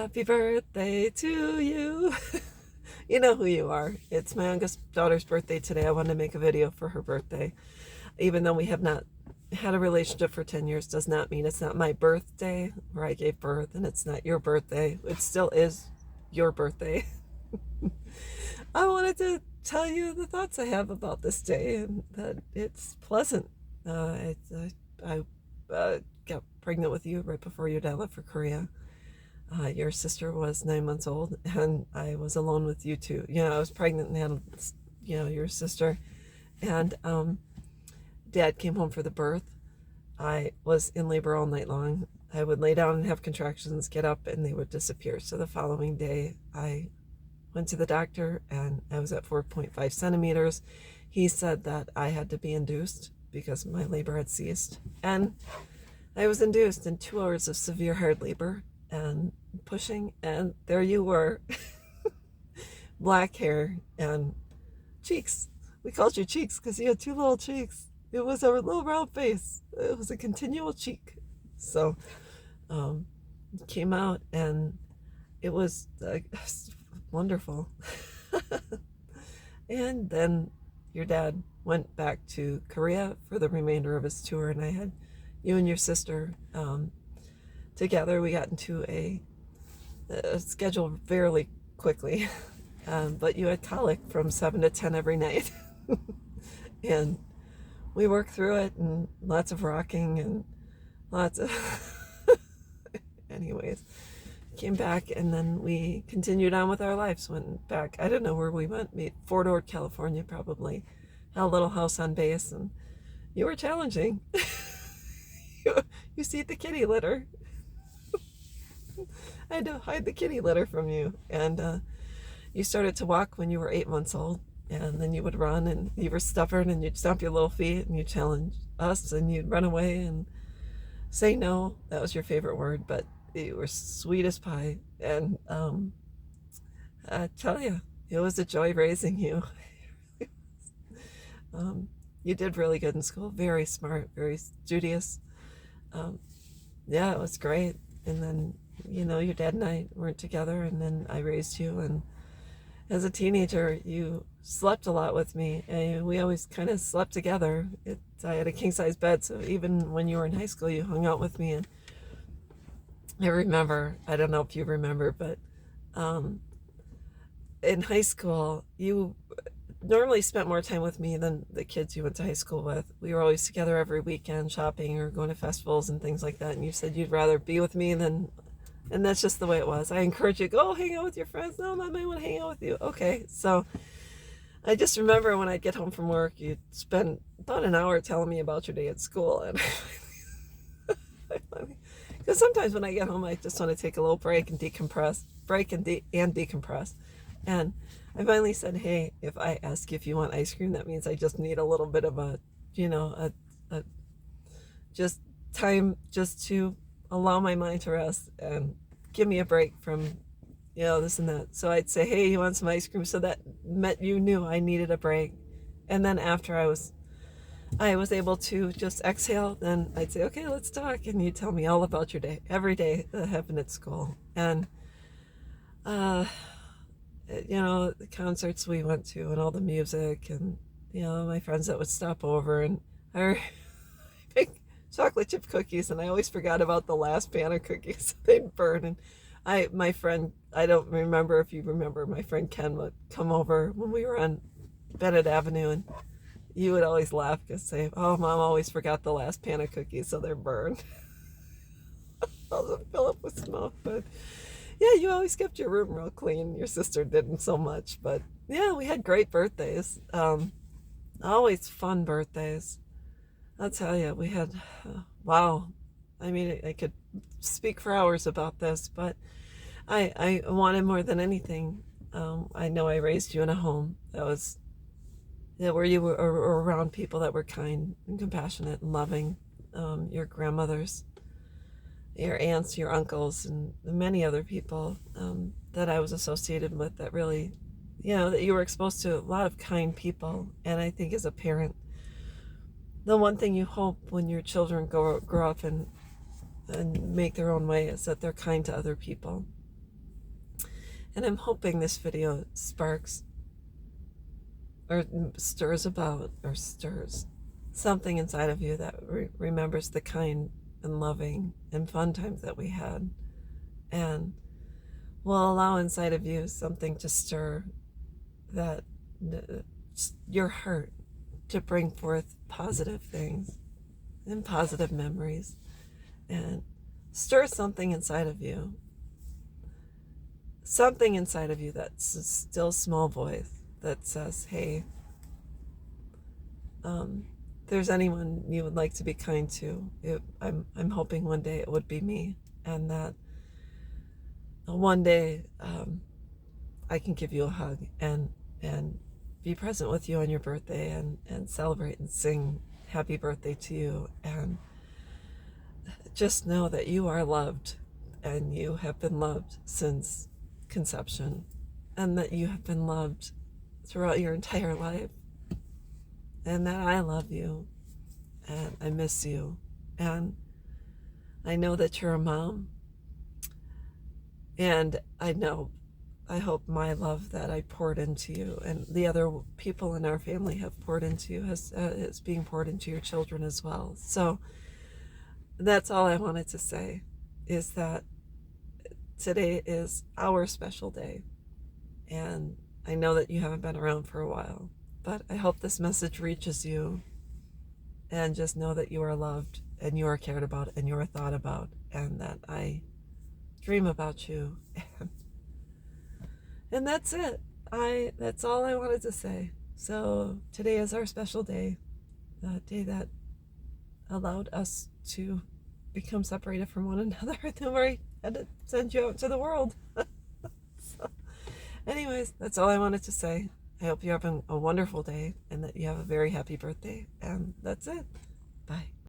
Happy birthday to you. You know who you are. It's my youngest daughter's birthday today. I wanted to make a video for her birthday. Even though we have not had a relationship for 10 years, does not mean it's not my birthday where I gave birth, and it's not your birthday. It still is your birthday. I wanted to tell you the thoughts I have about this day and that it's pleasant. I got pregnant with you right before your dad left for Korea. Your sister was 9 months old, and I was alone with you two. I was pregnant and had, your sister. And Dad came home for the birth. I was in labor all night long. I would lay down and have contractions, get up, and they would disappear. So the following day, I went to the doctor, and I was at 4.5 centimeters. He said that I had to be induced because my labor had ceased. And I was induced in 2 hours of severe hard labor and pushing, and there you were. Black hair and cheeks. We called you cheeks because you had 2 little cheeks. It was a little round face. It was a continual cheek. So it came out, and it was wonderful. And then your dad went back to Korea for the remainder of his tour, and I had you and your sister together. We got into a schedule fairly quickly, but you had colic from 7 to 10 every night. And we worked through it, and lots of rocking and lots of anyways, came back, and then we continued on with our lives. Went back, I don't know where we went, Fort Ord, California, probably. Had a little house on base, and you were challenging. You see the kitty litter. I had to hide the kitty litter from you. And you started to walk when you were 8 months old, and then you would run, and you were stubborn, and you'd stomp your little feet, and you'd challenge us, and you'd run away and say no. That was your favorite word, but you were sweet as pie. And I tell you, it was a joy raising you. You did really good in school. Very smart, very studious. Yeah, it was great. And then, your dad and I weren't together, and then I raised you. And as a teenager, you slept a lot with me, and we always kind of slept together. I had a king-size bed, so even when you were in high school, you hung out with me. And I remember, I don't know if you remember, but in high school, you normally spent more time with me than the kids you went to high school with. We were always together every weekend, shopping or going to festivals and things like that. And you said you'd rather be with me than, and that's just the way it was. I encourage you, go hang out with your friends. No, Mom, I want to hang out with you. Okay. So I just remember when I'd get home from work, you'd spend about an hour telling me about your day at school. And because sometimes when I get home, I just want to take a little break and decompress, and decompress. And I finally said, hey, if I ask you if you want ice cream, that means I just need a little bit of a just time just to allow my mind to rest and give me a break from, this and that. So I'd say, hey, you want some ice cream? So that meant you knew I needed a break. And then after I was able to just exhale, then I'd say, okay, let's talk. And you'd tell me all about your day, every day that happened at school. And, the concerts we went to and all the music and, my friends that would stop over, and I make chocolate chip cookies, and I always forgot about the last pan of cookies. They'd burn. And my friend, I don't remember if you remember, my friend Ken would come over when we were on Bennett Avenue, and you would always laugh and say, oh, Mom always forgot the last pan of cookies, so they're burned. I'll fill up with smoke. But yeah, you always kept your room real clean. Your sister didn't so much. But yeah, we had great birthdays. Always fun birthdays. I'll tell you, we had, wow. I mean, I could speak for hours about this, but I wanted more than anything. I know I raised you in a home that was, where you were around people that were kind and compassionate and loving. Your grandmothers, your aunts, your uncles, and many other people that I was associated with that really, that you were exposed to a lot of kind people. And I think as a parent, the one thing you hope when your children grow up and make their own way is that they're kind to other people. And I'm hoping this video sparks or stirs something inside of you that remembers the kind and loving and fun times that we had, and will allow inside of you something to stir that your heart to bring forth positive things and positive memories, and stir something inside of you that's a still small voice that says, hey, there's anyone you would like to be kind to, I'm hoping one day it would be me, and that one day I can give you a hug and be present with you on your birthday and celebrate and sing happy birthday to you, and just know that you are loved, and you have been loved since conception, and that you have been loved throughout your entire life, and that I love you, and I miss you, and I know that you're a mom, and I hope my love that I poured into you and the other people in our family have poured into you is being poured into your children as well. So that's all I wanted to say, is that today is our special day, and I know that you haven't been around for a while, but I hope this message reaches you, and just know that you are loved and you are cared about and you are thought about, and that I dream about you. And that's it. That's all I wanted to say. So today is our special day, the day that allowed us to become separated from one another, and then we had to send you out to the world. So, anyways, that's all I wanted to say. I hope you're having a wonderful day and that you have a very happy birthday. And that's it. Bye.